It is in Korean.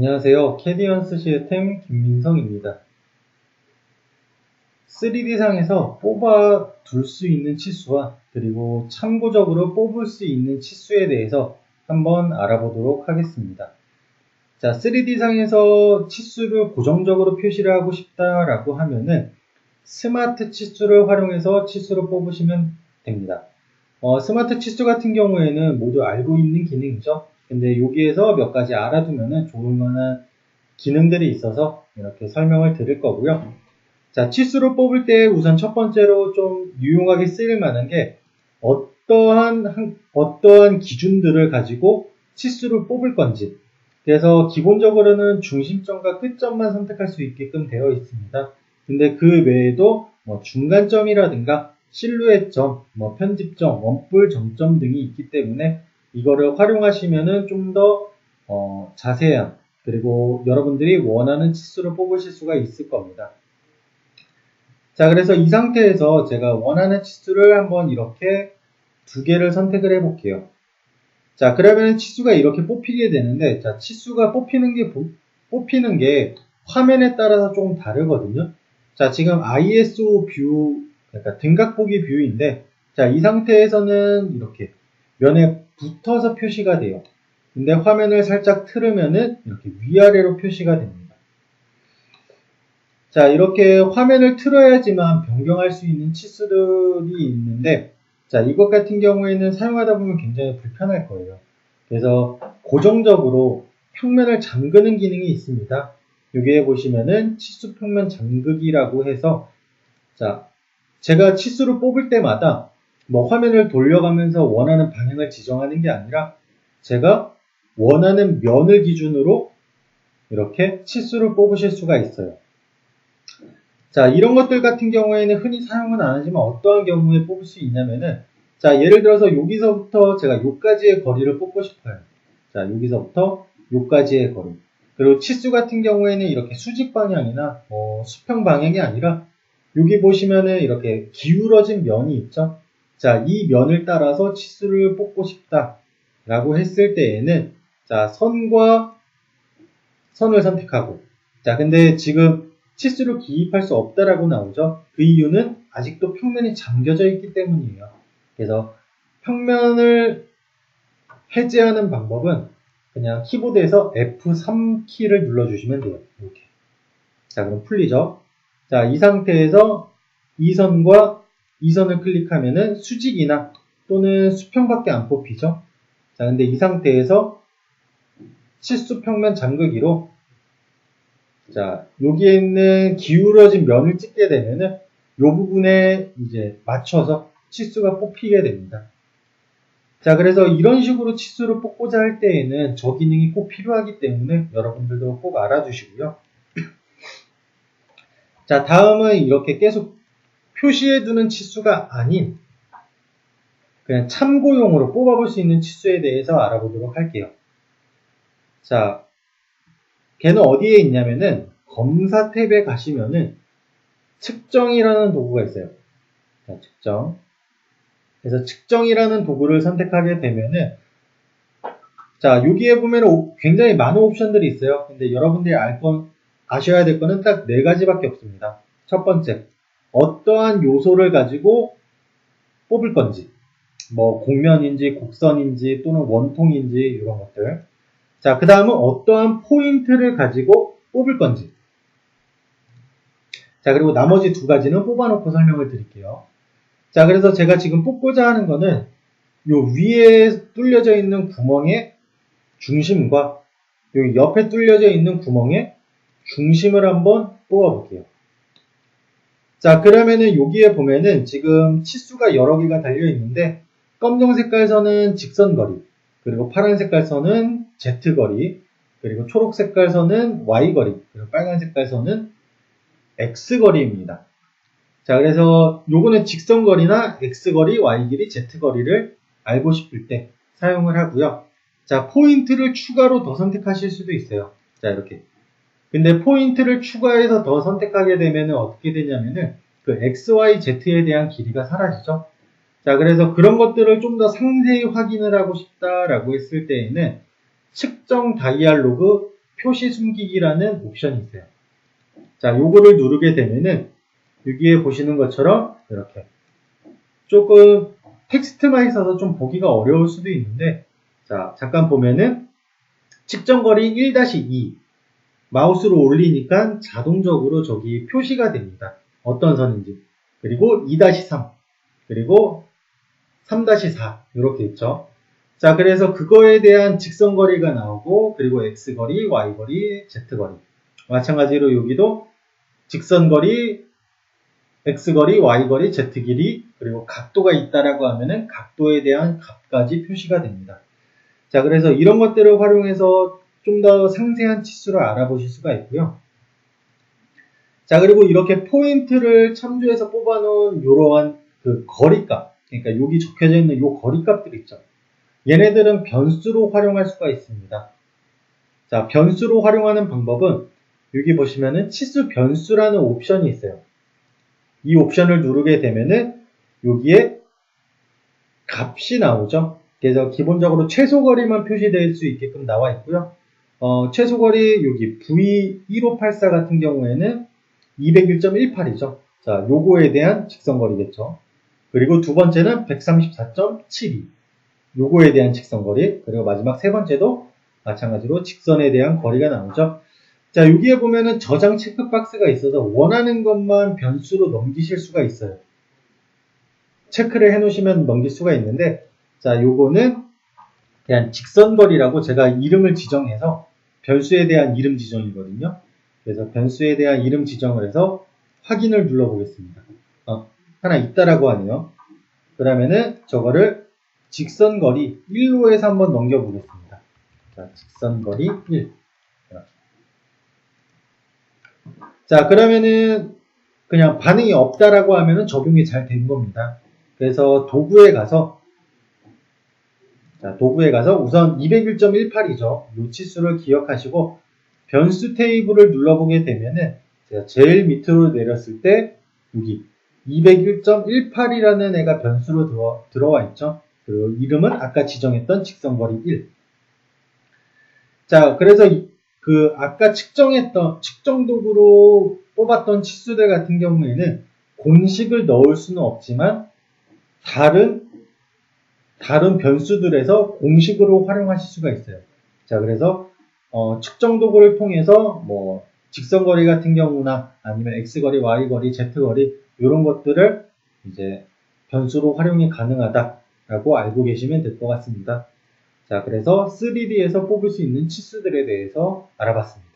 안녕하세요. 캐디언스 시스템 김민성입니다. 3D상에서 뽑아 둘 수 있는 치수와 그리고 참고적으로 뽑을 수 있는 치수에 대해서 한번 알아보도록 하겠습니다. 자, 3D상에서 치수를 고정적으로 표시를 하고 싶다라고 하면은 스마트 치수를 활용해서 치수를 뽑으시면 됩니다. 스마트 치수 같은 경우에는 모두 알고 있는 기능이죠. 근데 여기에서 몇 가지 알아두면 좋을 만한 기능들이 있어서 이렇게 설명을 드릴 거고요. 자, 치수를 뽑을 때 우선 첫 번째로 좀 유용하게 쓰일 만한 게 어떠한 기준들을 가지고 치수를 뽑을 건지. 그래서 기본적으로는 중심점과 끝점만 선택할 수 있게끔 되어 있습니다. 근데 그 외에도 중간점이라든가 실루엣점, 편집점, 원뿔, 점점 등이 있기 때문에 이거를 활용하시면은 좀 더 자세한 그리고 여러분들이 원하는 치수를 뽑으실 수가 있을 겁니다. 자, 그래서 이 상태에서 제가 원하는 치수를 한번 이렇게 두 개를 선택을 해 볼게요. 자, 그러면 치수가 이렇게 뽑히게 되는데, 자, 치수가 뽑히는 게 화면에 따라서 조금 다르거든요. 자, 지금 ISO 뷰, 그러니까 등각 보기 뷰인데, 자, 이 상태에서는 이렇게 면에 붙어서 표시가 돼요. 근데 화면을 살짝 틀으면은 이렇게 위아래로 표시가 됩니다. 자, 이렇게 화면을 틀어야지만 변경할 수 있는 치수들이 있는데, 자, 이것 같은 경우에는 사용하다 보면 굉장히 불편할 거예요. 그래서 고정적으로 평면을 잠그는 기능이 있습니다. 여기에 보시면은 치수 평면 잠그기라고 해서, 자, 제가 치수를 뽑을 때마다 화면을 돌려가면서 원하는 방향을 지정하는 게 아니라 제가 원하는 면을 기준으로 이렇게 치수를 뽑으실 수가 있어요. 자, 이런 것들 같은 경우에는 흔히 사용은 안 하지만 어떠한 경우에 뽑을 수 있냐면은, 자, 예를 들어서 여기서부터 제가 요까지의 거리를 뽑고 싶어요. 자, 여기서부터 요까지의 거리. 그리고 치수 같은 경우에는 이렇게 수직 방향이나 수평 방향이 아니라 여기 보시면은 이렇게 기울어진 면이 있죠. 자, 이 면을 따라서 치수를 뽑고 싶다라고 했을 때에는, 자, 선과 선을 선택하고, 자, 근데 지금 치수를 기입할 수 없다라고 나오죠. 그 이유는 아직도 평면이 잠겨져 있기 때문이에요. 그래서 평면을 해제하는 방법은 그냥 키보드에서 F3 키를 눌러주시면 돼요. 이렇게. 자, 그럼 풀리죠? 자, 이 상태에서 이 선과 이 선을 클릭하면은 수직이나 또는 수평밖에 안 뽑히죠. 자, 근데 이 상태에서 치수 평면 잠그기로, 자, 여기에 있는 기울어진 면을 찍게 되면은 이 부분에 이제 맞춰서 치수가 뽑히게 됩니다. 자, 그래서 이런 식으로 치수를 뽑고자 할 때에는 저 기능이 꼭 필요하기 때문에 여러분들도 꼭 알아두시고요. 자, 다음은 이렇게 계속 표시해두는 치수가 아닌 그냥 참고용으로 뽑아볼 수 있는 치수에 대해서 알아보도록 할게요. 자, 걔는 어디에 있냐면은 검사 탭에 가시면은 측정이라는 도구가 있어요. 자, 측정. 그래서 측정이라는 도구를 선택하게 되면은, 자, 여기에 보면은 굉장히 많은 옵션들이 있어요. 근데 여러분들이 아셔야 될 거는 딱 4가지밖에 없습니다. 첫 번째, 어떠한 요소를 가지고 뽑을 건지, 곡면인지 곡선인지 또는 원통인지 이런 것들. 자, 그 다음은 어떠한 포인트를 가지고 뽑을 건지. 자, 그리고 나머지 2가지는 뽑아놓고 설명을 드릴게요. 자, 그래서 제가 지금 뽑고자 하는 거는 요 위에 뚫려져 있는 구멍의 중심과 요 옆에 뚫려져 있는 구멍의 중심을 한번 뽑아볼게요. 자, 그러면은 여기에 보면은 지금 치수가 여러 개가 달려 있는데, 검정 색깔 선은 직선 거리, 그리고 파란 색깔 선은 Z 거리, 그리고 초록 색깔 선은 Y 거리, 그리고 빨간 색깔 선은 X 거리입니다. 자, 그래서 요거는 직선 거리나 X 거리, Y 길이, Z 거리를 알고 싶을 때 사용을 하고요. 자, 포인트를 추가로 더 선택하실 수도 있어요. 자, 이렇게. 근데 포인트를 추가해서 더 선택하게 되면 어떻게 되냐면은 그 X, Y, Z에 대한 길이가 사라지죠. 자, 그래서 그런 것들을 좀 더 상세히 확인을 하고 싶다라고 했을 때에는 측정 다이얼로그 표시 숨기기라는 옵션이 있어요. 자, 요거를 누르게 되면은 여기에 보시는 것처럼 이렇게 조금 텍스트만 있어서 좀 보기가 어려울 수도 있는데, 자, 잠깐 보면은 측정거리 1-2 마우스로 올리니까 자동적으로 저기 표시가 됩니다. 어떤 선인지. 그리고 2-3 그리고 3-4 이렇게 있죠. 자, 그래서 그거에 대한 직선거리가 나오고, 그리고 X거리, Y거리, Z거리. 마찬가지로 여기도 직선거리, X거리, Y거리, Z길이, 그리고 각도가 있다라고 하면은 각도에 대한 값까지 표시가 됩니다. 자, 그래서 이런 것들을 활용해서 좀 더 상세한 치수를 알아보실 수가 있고요. 자, 그리고 이렇게 포인트를 참조해서 뽑아놓은 이러한 그 거리값, 그러니까 여기 적혀져 있는 이 거리값들 있죠. 얘네들은 변수로 활용할 수가 있습니다. 자, 변수로 활용하는 방법은 여기 보시면은 치수 변수라는 옵션이 있어요. 이 옵션을 누르게 되면은 여기에 값이 나오죠. 그래서 기본적으로 최소거리만 표시될 수 있게끔 나와 있고요. 최소거리 여기 V1584 같은 경우에는 201.18이죠. 자, 요거에 대한 직선거리겠죠. 그리고 두 번째는 134.72. 요거에 대한 직선거리. 그리고 마지막 세 번째도 마찬가지로 직선에 대한 거리가 나오죠. 자, 여기에 보면은 저장 체크박스가 있어서 원하는 것만 변수로 넘기실 수가 있어요. 체크를 해 놓으시면 넘길 수가 있는데, 자, 요거는 그냥 직선거리라고 제가 이름을 지정해서 변수에 대한 이름 지정이거든요. 그래서 변수에 대한 이름 지정을 해서 확인을 눌러보겠습니다. 하나 있다라고 하네요. 그러면은 저거를 직선거리 1로 해서 한번 넘겨보겠습니다. 자, 직선거리 1. 자, 그러면은 그냥 반응이 없다라고 하면은 적용이 잘 된 겁니다. 그래서 도구에 가서, 자, 도구에 가서 우선 201.18이죠. 이 치수를 기억하시고 변수 테이블을 눌러보게 되면은 제가 제일 밑으로 내렸을 때 여기 201.18이라는 애가 변수로 들어와 있죠. 그리고 이름은 아까 지정했던 직선거리 1. 자, 그래서 그 아까 측정했던 측정 도구로 뽑았던 치수들 같은 경우에는 공식을 넣을 수는 없지만 다른 변수들에서 공식으로 활용하실 수가 있어요. 자, 그래서 측정 도구를 통해서 뭐 직선거리 같은 경우나 아니면 X거리, Y거리, Z거리 이런 것들을 이제 변수로 활용이 가능하다라고 알고 계시면 될 것 같습니다. 자, 그래서 3D에서 뽑을 수 있는 치수들에 대해서 알아봤습니다.